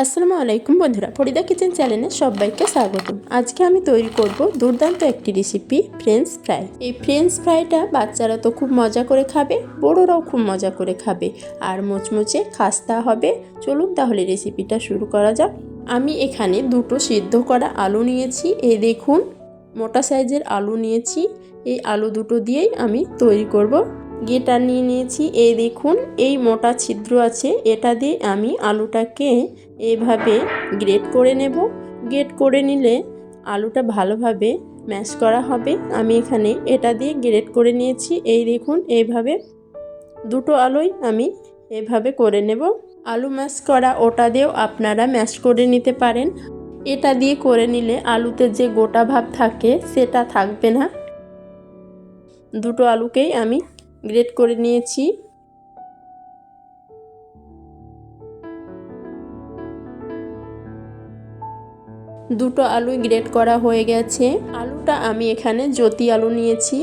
আসসালামু আলাইকুম বন্ধুরা, ফরিদা কিচেন চ্যানেলে সবাইকে স্বাগতম। আজকে আমি তৈরি করব দুর্দান্ত একটি রেসিপি, ফ্রেঞ্চ ফ্রাই। এই ফ্রেঞ্চ ফ্রাইটা বাচ্চারা তো খুব মজা করে খাবে, বড়রাও খুব মজা করে খাবে, আর মুচমুচে খাস্তা হবে। চলুন তাহলে রেসিপিটা শুরু করা যাক। আমি এখানে দুটো সিদ্ধ করা আলু নিয়েছি। এই দেখুন, মোটা সাইজের আলু নিয়েছি। এই আলু দুটো দিয়েই আমি তৈরি করব। গ্রেটার নিয়ে নিয়েছি। এই দেখুন, এই মোটা ছিদ্র আছে, এটা দিয়ে আমি আলুটাকে এইভাবে গ্রেট করে নেব। গ্রেট করে নিলে আলুটা ভালোভাবে ম্যাশ করা হবে। আমি এখানে এটা দিয়ে গ্রেট করে নিয়েছি। এই দেখুন, এইভাবে দুটো আলুই আমি এভাবে করে নেব। আলু ম্যাশ করা ওটা দিয়েও আপনারা ম্যাশ করে নিতে পারেন। এটা দিয়ে করে নিলে আলুতে যে গোটা ভাব থাকে সেটা থাকবে না। দুটো আলুকেই আমি গ্রেট করে নিয়েছি। দুটো আলু গ্রেট করা হয়ে গেছে। আলুটা আমি এখানে জ্যোতি আলু নিয়েছি।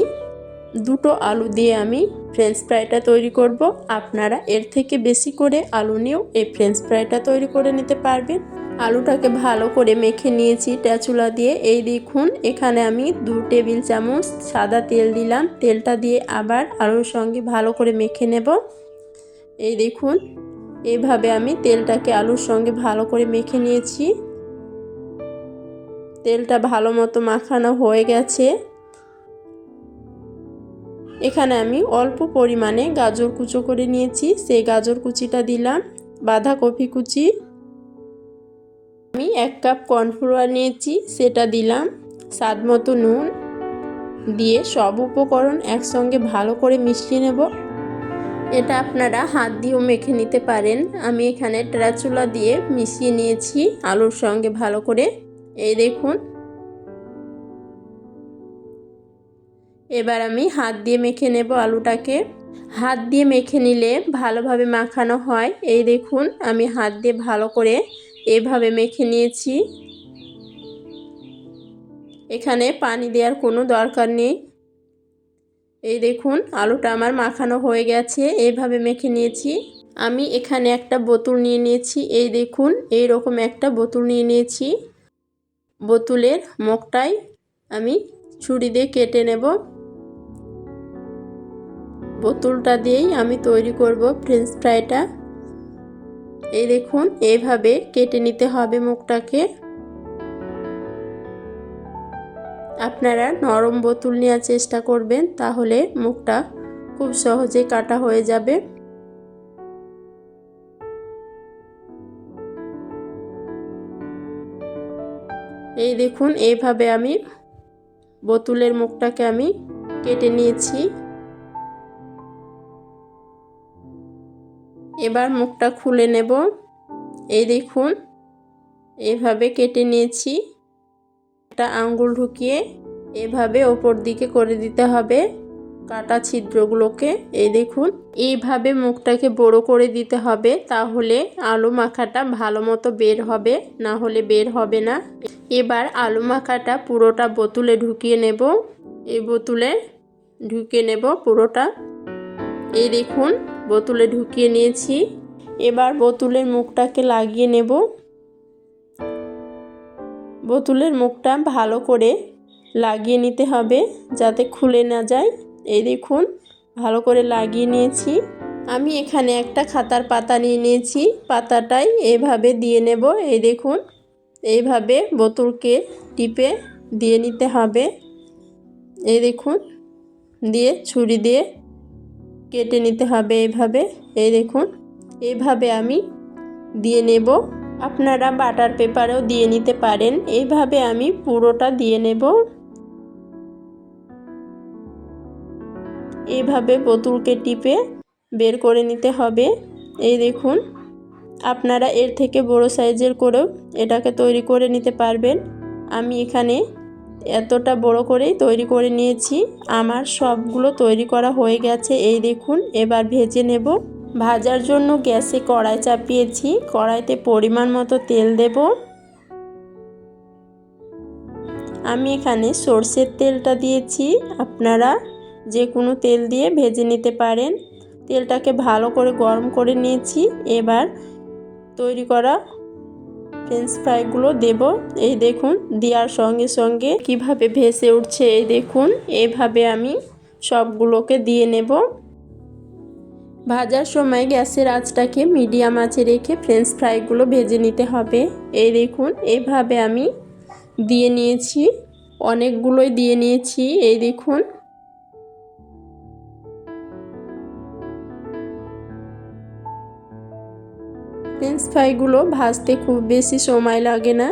দুটো আলু দিয়ে আমি ফ্রেঞ্চ ফ্রাইটা তৈরি করব। আপনারা এর থেকে বেশি করে আলু নিয়েও এই ফ্রেঞ্চ ফ্রাইটা তৈরি করে নিতে পারবেন। আলুটাকে ভালো করে মেখে নিয়েছি স্প্যাচুলা দিয়ে। এই দেখুন, এখানে আমি 2 টেবিল চামচ সাদা তেল দিলাম। তেলটা দিয়ে আবার আলুর সঙ্গে ভালো করে মেখে নেব। এই দেখুন, এইভাবে আমি তেলটাকে আলুর সঙ্গে ভালো করে মেখে নিয়েছি। তেলটা ভালো মতো মাখানো হয়ে গেছে। এখানে আমি অল্প পরিমাণে গাজর কুচো করে নিয়েছি, সেই গাজর কুচিটা দিলাম। বাঁধাকপি কুচি, আমি 1 কাপ কর্নফ্লাওয়ার নিয়েছি, সেটা দিলাম। স্বাদ মতো নুন দিয়ে সব উপকরণ একসঙ্গে ভালো করে মিশিয়ে নেব। এটা আপনারা হাত দিয়েও মেখে নিতে পারেন। আমি এখানে স্প্যাচুলা দিয়ে মিশিয়ে নিয়েছি আলুর সঙ্গে ভালো করে। এই দেখুন, এবার আমি হাত দিয়ে মেখে নেব আলুটাকে। হাত দিয়ে মেখে নিলে ভালোভাবে মাখানো হয়। এই দেখুন, আমি হাত দিয়ে ভালো করে এভাবে মেখে নিয়েছি। এখানে পানি দেওয়ার কোনো দরকার নেই। এই দেখুন, আলুটা আমার মাখানো হয়ে গেছে। এইভাবে মেখে নিয়েছি। আমি এখানে একটা বোতল নিয়ে নিয়েছি। এই দেখুন, এইরকম একটা বোতল নিয়ে নিয়েছি। বোতলের মুখটাই আমি ছুরি দিয়ে কেটে নেব। বোতলটা দিয়েই আমি তৈরি করব ফ্রেঞ্চ ফ্রাইটা। এই দেখুন, এইভাবে কেটে নিতে হবে মুখটাকে। আপনারা নরম বোতল নেওয়ার চেষ্টা করবেন, তাহলে মুখটা খুব সহজে কাটা হয়ে যাবে। এই দেখুন, এইভাবে আমি বোতলের মুখটাকে আমি কেটে নিয়েছি। এবার মুখটা খুলে নেব। এই দেখুন, এইভাবে কেটে নিয়েছি। একটা আঙ্গুল ঢুকিয়ে এভাবে ওপর দিকে করে দিতে হবে কাটা ছিদ্রগুলোকে। এই দেখুন, এইভাবে মুখটাকে বড় করে দিতে হবে, তাহলে আলু মাখাটা ভালো মতো বের হবে, না হলে বের হবে না। এবার আলু মাখাটা পুরোটা বোতলে ঢুকিয়ে নেব। এই বোতলে ঢুকিয়ে নেব পুরোটা। এই দেখুন, বোতলে ঢুকিয়ে নিয়েছি। এবার বোতলের মুখটাকে লাগিয়ে নেব। বোতলের মুখটা ভালো করে লাগিয়ে নিতে হবে যাতে খুলে না যায়। এই দেখুন, ভালো করে লাগিয়ে নিয়েছি। আমি এখানে একটা খাতার পাতা নিয়ে নিয়েছি। পাতাটাই এভাবে দিয়ে নেব। এই দেখুন, এইভাবে বোতলকে টিপে দিয়ে নিতে হবে। এই দেখুন, দিয়ে ছুরি দিয়ে কেটে নিতে হবে এইভাবে। এই দেখুন, এইভাবে আমি দিয়ে নেব। আপনারা বাটার পেপারেও দিয়ে নিতে পারেন। এইভাবে আমি পুরোটা দিয়ে নেব। এইভাবে বোতলকে টিপে বের করে নিতে হবে। এই দেখুন, আপনারা এর থেকে বড় সাইজের করেও এটাকে তৈরি করে নিতে পারবেন। আমি এখানে এতটা বড় করেই তৈরি করে নিয়েছি। আমার সবগুলো তৈরি করা হয়ে গেছে। এই দেখুন, এবার ভেজে নেব। ভাজার জন্য গ্যাসে কড়াই চাপিয়েছি। কড়াইতে পরিমাণ মতো তেল দেব। আমি এখানে সরষের তেলটা দিয়েছি। আপনারা যে কোনো তেল দিয়ে ভেজে নিতে পারেন। তেলটাকে ভালো করে গরম করে নিয়েছি। এবার তৈরি করা ফ্রেঞ্চ ফ্রাইগুলো দেব। এই দেখুন দেওয়ার সঙ্গে সঙ্গে কিভাবে ভেসে উঠছে, এই দেখুন এইভাবে আমি সবগুলোকে দিয়ে নেব। ভাজার সময় গ্যাসের আঁচটাকে মিডিয়াম আঁচে রেখে ফ্রেঞ্চ ফ্রাইগুলো ভেজে নিতে হবে। এই দেখুন এইভাবে আমি দিয়ে নিয়েছি, অনেকগুলোই দিয়ে নিয়েছি। এই দেখুন ফ্রেঞ্চ ফ্রাইগুলো ভাজতে খুব বেশি সময় লাগে না,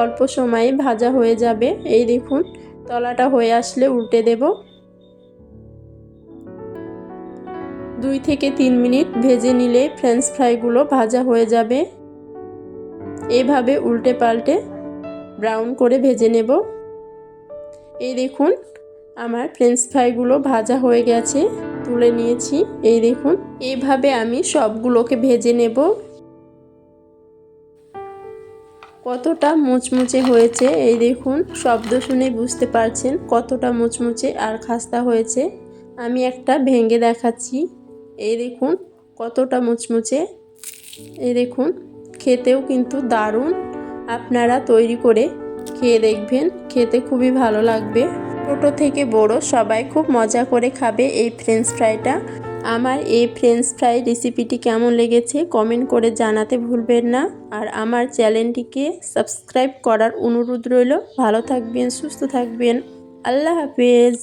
অল্প সময়ে ভাজা হয়ে যাবে। এই দেখুন তলাটা হয়ে আসলে উল্টে দেব। 2 থেকে 3 মিনিট ভেজে নিলে ফ্রেঞ্চ ফ্রাইগুলো ভাজা হয়ে যাবে। এইভাবে উল্টে পাল্টে ব্রাউন করে ভেজে নেব। এই দেখুন আমার ফ্রেঞ্চ ফ্রাইগুলো ভাজা হয়ে গেছে, তুলে নিয়েছি। এই দেখুন এইভাবে আমি সবগুলোকে ভেজে নেব। কতটা মুচমুচে হয়েছে, এই দেখুন শব্দ শুনে বুঝতে পারছেন কতটা মুচমুচে আর খাস্তা হয়েছে। আমি একটা ভেঙে দেখাচ্ছি। এই দেখুন কতটা মুচমুচে। এই দেখুন খেতেও কিন্তু দারুণ। আপনারা তৈরি করে খেয়ে দেখবেন, খেতে খুবই ভালো লাগবে। ছোট থেকে বড় সবাই খুব মজা করে খাবে এই ফ্রেঞ্চ ফ্রাইটা। আমার এই ফ্রেঞ্চ ফ্রাই রেসিপিটি কেমন লেগেছে কমেন্ট করে জানাতে ভুলবেন না। আর আমার চ্যানেলটিকে সাবস্ক্রাইব করার অনুরোধ রইল। ভালো থাকবেন, সুস্থ থাকবেন। আল্লাহ হাফেজ।